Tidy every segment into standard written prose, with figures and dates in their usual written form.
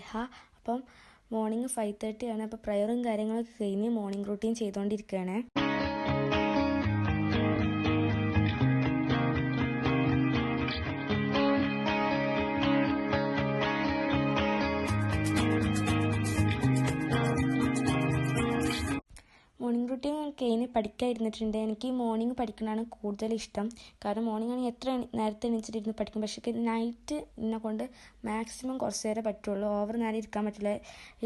സ്നേഹ. അപ്പം മോർണിംഗ് 5:30 ആണ്. അപ്പോൾ പ്രയറും കാര്യങ്ങളൊക്കെ കഴിഞ്ഞ് മോർണിംഗ് റൂട്ടീൻ ചെയ്തുകൊണ്ടിരിക്കുകയാണ്. മോർണിംഗ് റൂട്ടീൻ കഴിഞ്ഞ് പഠിക്കാൻ ഇരുന്നിട്ടുണ്ട്. എനിക്ക് മോർണിംഗ് പഠിക്കുന്നതാണ് കൂടുതൽ ഇഷ്ടം. കാരണം മോർണിംഗ് ആണെങ്കിൽ എത്ര നേരത്തെ എണീച്ചിട്ടിരുന്ന് പഠിക്കും. പക്ഷേ നൈറ്റ് എന്നെ കൊണ്ട് മാക്സിമം കുറച്ച് നേരം പറ്റുള്ളൂ. ഓവർ നേരം ഇരിക്കാൻ പറ്റില്ല.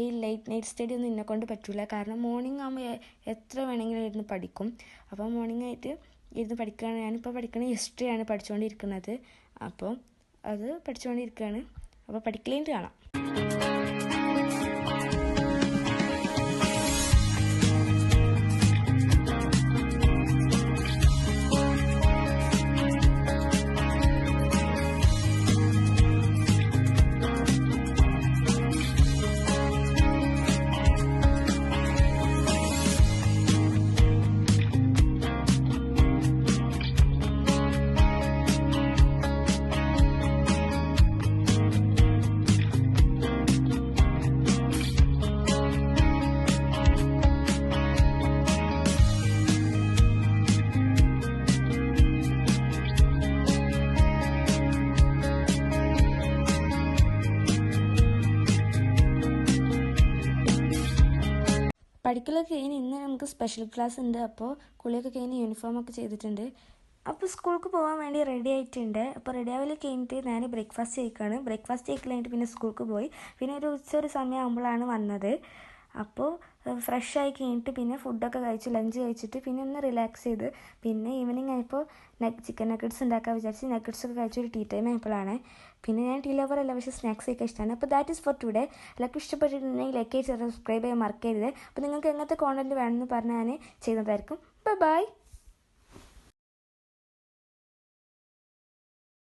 ഈ ലേറ്റ് നൈറ്റ് സ്റ്റഡി ഒന്നും എന്നെ കൊണ്ട് പറ്റില്ല. കാരണം മോർണിംഗ് ആകുമ്പോൾ എത്ര വേണമെങ്കിലും ഇരുന്ന് പഠിക്കും. അപ്പോൾ മോർണിംഗ് ആയിട്ട് ഇരുന്ന് പഠിക്കുകയാണ്. ഞാനിപ്പോൾ പഠിക്കുന്നത് ഹിസ്റ്ററിയാണ് പഠിച്ചുകൊണ്ടിരിക്കുന്നത്. അപ്പോൾ അത് പഠിച്ചുകൊണ്ടിരിക്കുകയാണ്. അപ്പോൾ പഠിക്കലേണ്ട് കാണാം. പഠിക്കലൊക്കെ കഴിഞ്ഞ് ഇന്ന് നമുക്ക് സ്പെഷ്യൽ ക്ലാസ് ഉണ്ട്. അപ്പോൾ കുളിയൊക്കെ കഴിഞ്ഞ് യൂണിഫോമൊക്കെ ചെയ്തിട്ടുണ്ട്. അപ്പോൾ സ്കൂൾക്ക് പോകാൻ വേണ്ടി റെഡി ആയിട്ടുണ്ട്. അപ്പോൾ റെഡി ആവൽ കഴിഞ്ഞിട്ട് ഞാൻ ബ്രേക്ക്ഫാസ്റ്റ് കഴിക്കുകയാണ്. ബ്രേക്ക്ഫാസ്റ്റ് കഴിക്കലായിട്ട് പിന്നെ സ്കൂൾക്ക് പോയി. പിന്നെ ഒരു സമയമാകുമ്പോഴാണ് വന്നത്. അപ്പോൾ ഫ്രഷ് ആയി കഴിഞ്ഞിട്ട് പിന്നെ ഫുഡൊക്കെ കഴിച്ചു, ലഞ്ച് കഴിച്ചിട്ട് പിന്നെ ഒന്ന് റിലാക്സ് ചെയ്ത് പിന്നെ ഈവനിങ് ആയപ്പോൾ ചിക്കൻ നഗറ്റ്സ് ഉണ്ടാക്കാൻ വിചാരിച്ച് നഗറ്റ്സൊക്കെ കഴിച്ചൊരു ടീ ടൈം ആയപ്പോഴാണ്. പിന്നെ ഞാൻ ടീ ലവർ അല്ല, പക്ഷേ സ്നാക്സ് ഒക്കെ ഇഷ്ടമാണ്. അപ്പോൾ ദാറ്റ് ഈസ് ഫോർ ടുഡേ. എല്ലാവർക്കും ഇഷ്ടപ്പെട്ടിട്ടുണ്ടെങ്കിൽ ലൈക്ക് ചെയ്ത് സബ്സ്ക്രൈബ് ചെയ്യാൻ മറക്കരുത്. അപ്പോൾ നിങ്ങൾക്ക് എങ്ങനത്തെ കോണ്ടന്റ് വേണമെന്ന് പറഞ്ഞാൽ ഞാൻ ചെയ്യുന്നതായിരിക്കും. ബൈ.